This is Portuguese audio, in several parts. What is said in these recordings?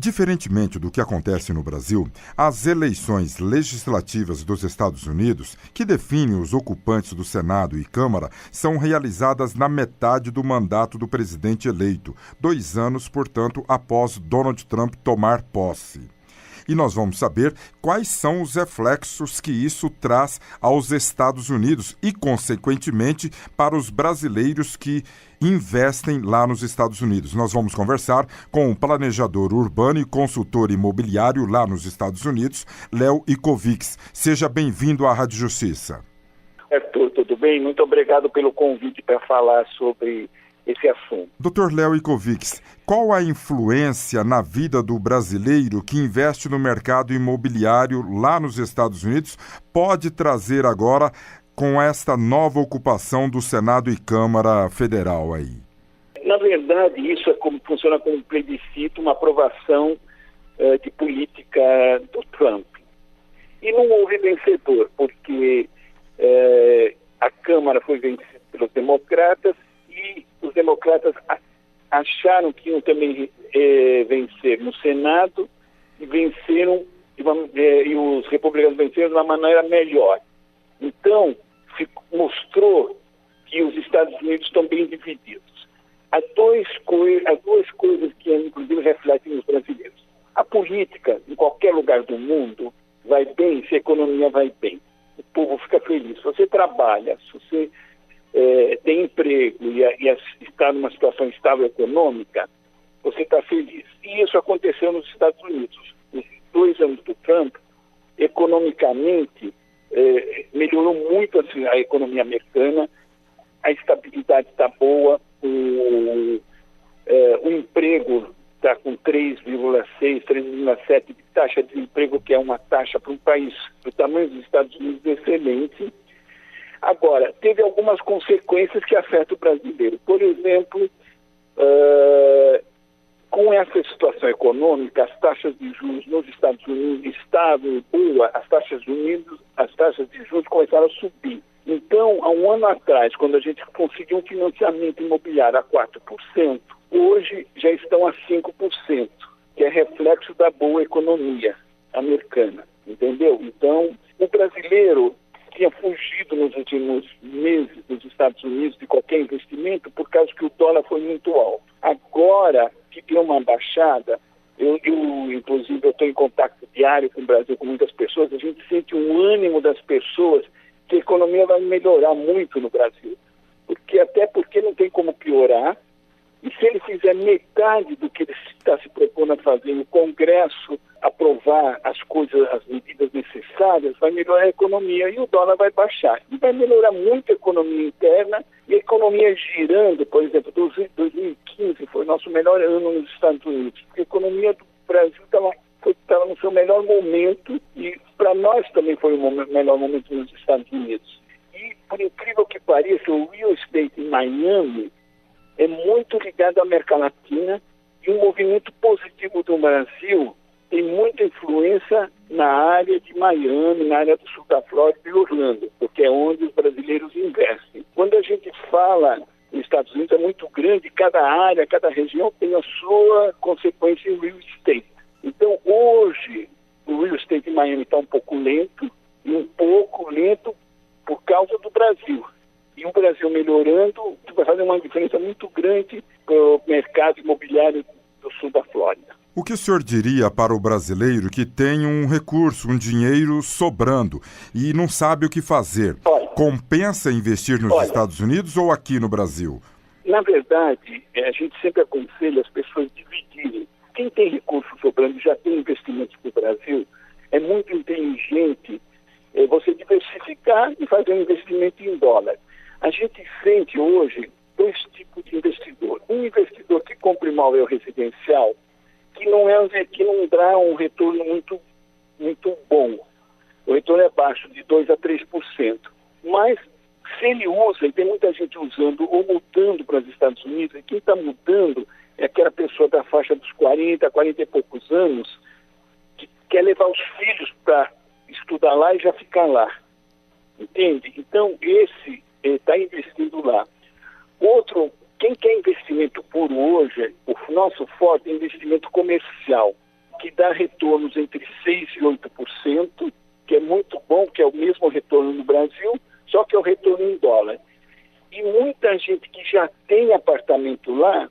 Diferentemente do que acontece no Brasil, as eleições legislativas dos Estados Unidos, que definem os ocupantes do Senado e Câmara, são realizadas na metade do mandato do presidente eleito, 2 anos, portanto, após Donald Trump tomar posse. E nós vamos saber quais são os reflexos que isso traz aos Estados Unidos e, consequentemente, para os brasileiros que investem lá nos Estados Unidos. Nós vamos conversar com o planejador urbano e consultor imobiliário lá nos Estados Unidos, Léo Icovix. Seja bem-vindo à Rádio Justiça. Arthur, tudo bem? Muito obrigado pelo convite para falar sobre esse assunto. Dr. Léo Icovix, qual a influência na vida do brasileiro que investe no mercado imobiliário lá nos Estados Unidos pode trazer agora com esta nova ocupação do Senado e Câmara Federal aí? Na verdade, isso funciona como um plebiscito, uma aprovação de política do Trump. E não houve vencedor, porque a Câmara foi vencida pelos democratas e os democratas acharam que iam também vencer no Senado e venceram e os republicanos venceram de uma maneira melhor. Então, mostrou que os Estados Unidos estão bem divididos. Há duas coisas que, inclusive, refletem nos brasileiros. A política, em qualquer lugar do mundo, vai bem se a economia vai bem. O povo fica feliz. Se você trabalha, se você tem emprego e está numa situação estável econômica, você está feliz. E isso aconteceu nos Estados Unidos. Nesses 2 anos do Trump, economicamente, melhorou muito assim, a economia americana, a estabilidade está boa, o emprego está com 3,6, 3,7 de taxa de desemprego, que é uma taxa para um país do tamanho dos Estados Unidos excelente. Agora, teve algumas consequências que afetam o brasileiro. Por exemplo, com essa situação econômica, as taxas de juros nos Estados Unidos estável e boa, as taxas de juros começaram a subir. Então, há um ano atrás, quando a gente conseguiu um financiamento imobiliário a 4%, hoje já estão a 5%, que é reflexo da boa economia americana, entendeu? Então, o brasileiro tinha fugido nos últimos meses dos Estados Unidos de qualquer investimento por causa que o dólar foi muito alto. Agora que deu uma baixada, inclusive, eu estou em contato diário com o Brasil, com muitas pessoas, a gente sente um ânimo das pessoas que a economia vai melhorar muito no Brasil. Até porque não tem como piorar, e se ele fizer metade do que ele está se propondo a fazer no Congresso, aprovar as medidas necessárias, vai melhorar a economia e o dólar vai baixar. E vai melhorar muito a economia interna e a economia girando. Por exemplo, 2015 foi o nosso melhor ano nos Estados Unidos, porque a economia do Brasil estava no seu melhor momento e para nós também foi o melhor momento nos Estados Unidos. E, por incrível que pareça, o real estate em Miami é muito ligado à América Latina e o movimento positivo do Brasil tem muita influência na área de Miami, na área do sul da Flórida e Orlando, porque é onde os brasileiros investem. Quando a gente fala nos Estados Unidos, é muito grande, cada área, cada região tem a sua consequência em real estate. Então, hoje, o real estate em Miami está um pouco lento por causa do Brasil. E o Brasil melhorando vai fazer uma diferença muito grande para o mercado imobiliário do sul da Flórida. O que o senhor diria para o brasileiro que tem um recurso, um dinheiro sobrando e não sabe o que fazer? Compensa investir nos Estados Unidos ou aqui no Brasil? Na verdade, a gente sempre aconselha as pessoas dividirem. Quem tem recurso sobrando e já tem investimentos no Brasil, é muito inteligente você diversificar e fazer um investimento em dólar. A gente sente hoje 2 tipos de investidor. Um investidor que compra imóvel residencial, que não dá um retorno muito bom. O retorno é baixo, de 2% a 3%. Mas, se ele usa, e tem muita gente usando ou mudando para os Estados Unidos, e quem está mudando é aquela pessoa da faixa dos 40 e poucos anos, que quer levar os filhos para estudar lá e já ficar lá. Entende? Então, esse está investindo lá. Outro, quem quer investimento puro hoje, o nosso forte é investimento comercial. que dá retornos entre 6% e 8%, que é muito bom, que é o mesmo retorno no Brasil, só que é o retorno em dólar. E muita gente que já tem apartamento lá,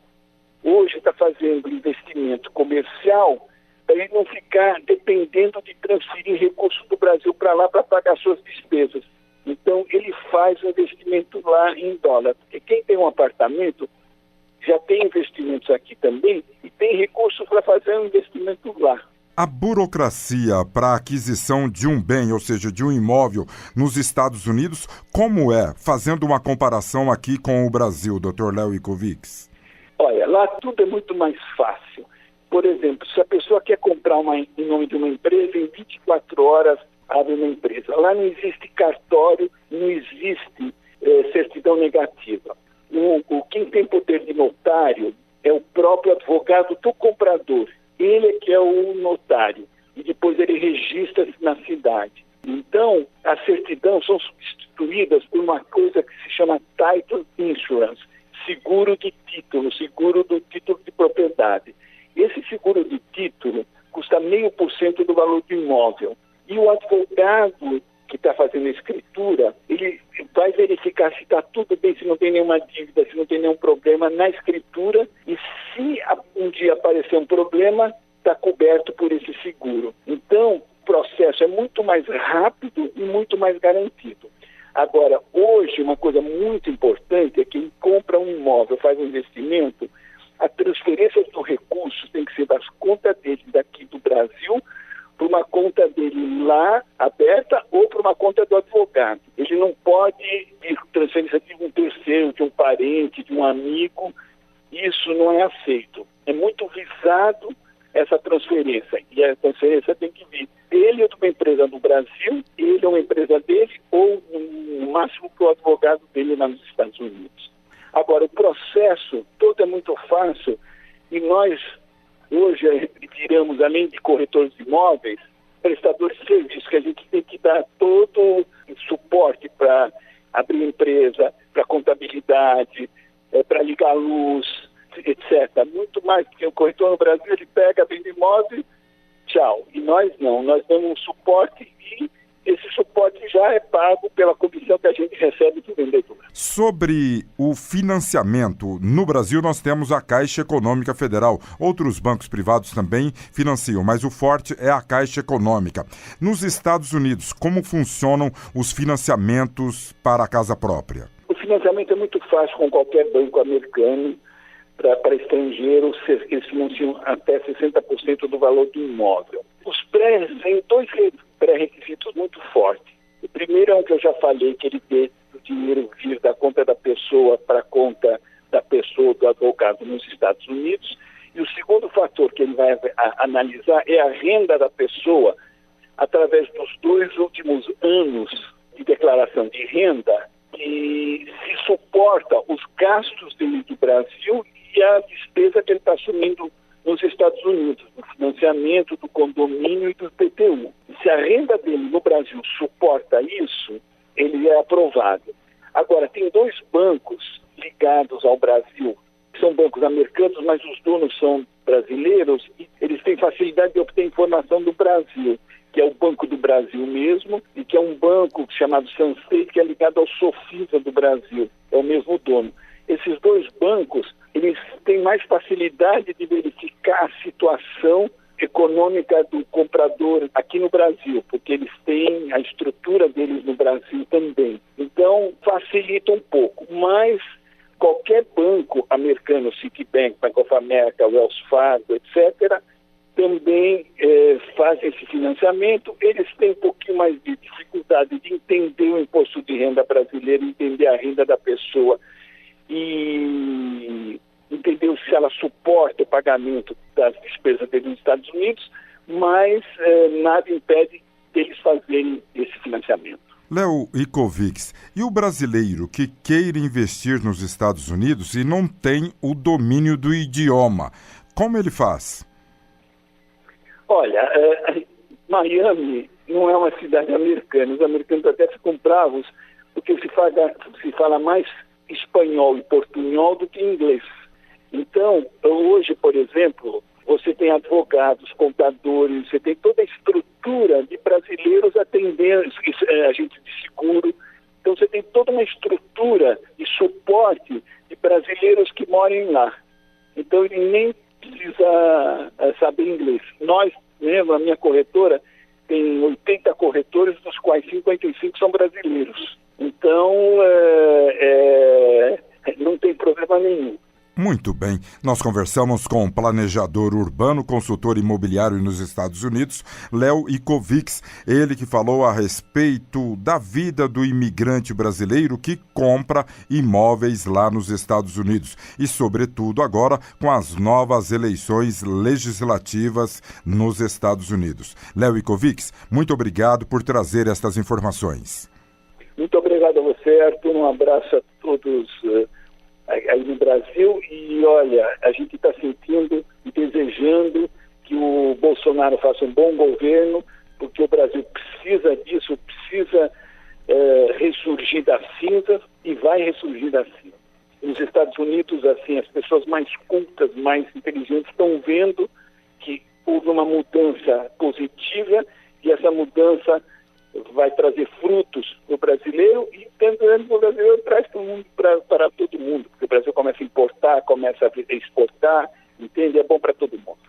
hoje está fazendo investimento comercial para ele não ficar dependendo de transferir recursos do Brasil para lá para pagar suas despesas. Então, ele faz o investimento lá em dólar. Porque quem tem um apartamento já tem investimentos aqui também e tem recursos para fazer um investimento lá. A burocracia para a aquisição de um bem, ou seja, de um imóvel nos Estados Unidos, como é? Fazendo uma comparação aqui com o Brasil, Dr. Léo Ikovics. Olha, lá tudo é muito mais fácil. Por exemplo, se a pessoa quer comprar em nome de uma empresa, em 24 horas abre uma empresa. Lá não existe cartório, não existe certidão negativa. Quem tem poder de notário é o próprio advogado do comprador. Ele é que é o notário. E depois ele registra-se na cidade. Então, as certidões são substituídas por uma coisa que se chama Title Insurance, seguro de título, seguro do título de propriedade. Esse seguro de título custa 0,5% do valor do imóvel. E o advogado que está fazendo a escritura, ele vai verificar se está tudo bem, se não tem nenhuma dívida, se não tem nenhum problema na escritura. E se um dia aparecer um problema, está coberto por esse seguro. Então, o processo é muito mais rápido e muito mais garantido. Agora, hoje, uma coisa muito importante é que quem compra um imóvel, faz um investimento, a transferência dos recursos tem que ser das contas dele daqui do Brasil para uma conta dele lá aberta ou para uma conta do advogado. Ele não pode ir transferência de um terceiro, de um parente, de um amigo. Isso não é aceito. É muito visado essa transferência. E a transferência tem que vir dele ou de uma empresa no Brasil, ele ou uma empresa dele, ou no máximo para o advogado dele lá nos Estados Unidos. Agora, o processo todo é muito fácil e nós, hoje, viramos, além de corretores de imóveis, prestadores de serviços, que a gente tem que dar todo o suporte para abrir empresa, para contabilidade, para ligar a luz, etc. Muito mais, porque o corretor no Brasil, ele pega, vende imóvel, tchau. E nós não, nós damos um suporte e esse suporte já é pago pela comissão que a gente recebe do vendedor. Sobre o financiamento, no Brasil nós temos a Caixa Econômica Federal. Outros bancos privados também financiam, mas o forte é a Caixa Econômica. Nos Estados Unidos, como funcionam os financiamentos para a casa própria? O financiamento é muito fácil com qualquer banco americano. Para estrangeiros, eles financiam até 60% do valor do imóvel. Os têm dois pré-requisitos muito fortes. O primeiro é um que eu já falei, que ele dê o dinheiro vir da conta da pessoa para a conta da pessoa, do advogado nos Estados Unidos. E o segundo fator que ele vai analisar é a renda da pessoa através dos 2 últimos anos de declaração de renda, que se suporta os gastos dele do Brasil e a despesa que ele está assumindo nos Estados Unidos, do financiamento, do condomínio e do IPTU. Se a renda dele no Brasil suporta isso, ele é aprovado. Agora, tem 2 bancos ligados ao Brasil, que são bancos americanos, mas os donos são brasileiros e eles têm facilidade de obter informação do Brasil, que é o Banco do Brasil mesmo, e que é um banco chamado Sunstate, que é ligado ao Sofisa do Brasil, é o mesmo dono. Esses 2 bancos, eles têm mais facilidade de verificar a situação econômica do comprador aqui no Brasil, porque eles têm a estrutura deles no Brasil também. Então, facilita um pouco, mas qualquer banco americano, Citibank, Bank of America, Wells Fargo, etc., também fazem esse financiamento. Eles têm um pouquinho mais de dificuldade de entender o imposto de renda brasileiro, entender a renda da pessoa e entender se ela suporta o pagamento das despesas dele nos Estados Unidos, mas nada impede deles fazerem esse financiamento. Léo Ikovics, e o brasileiro que queira investir nos Estados Unidos e não tem o domínio do idioma, como ele faz? Olha, Miami não é uma cidade americana. Os americanos até ficam bravos porque se fala mais espanhol e portunhol do que inglês. Então, hoje, por exemplo, você tem advogados, contadores, você tem toda a estrutura de brasileiros atendendo, agentes de seguro. Então você tem toda uma estrutura de suporte de brasileiros que moram lá. Então ele nem precisa saber inglês. Nós, mesmo, a minha corretora, tem 80 corretores, dos quais 55 são brasileiros. Então não tem problema nenhum. Muito bem, nós conversamos com o planejador urbano, consultor imobiliário nos Estados Unidos, Léo Icovix, ele que falou a respeito da vida do imigrante brasileiro que compra imóveis lá nos Estados Unidos e, sobretudo, agora com as novas eleições legislativas nos Estados Unidos. Léo Icovix, muito obrigado por trazer estas informações. Muito obrigado a você, Arthur, um abraço a todos aí no Brasil, e olha, a gente está sentindo e desejando que o Bolsonaro faça um bom governo, porque o Brasil precisa disso, precisa ressurgir das cinzas, e vai ressurgir das cinzas. Nos Estados Unidos, assim, as pessoas mais cultas, mais inteligentes estão vendo que houve uma mudança positiva, e essa mudança vai trazer frutos para o brasileiro, e tanto o brasileiro traz para o mundo, para todo mundo, porque o Brasil começa a importar, começa a exportar, entende? É bom para todo mundo.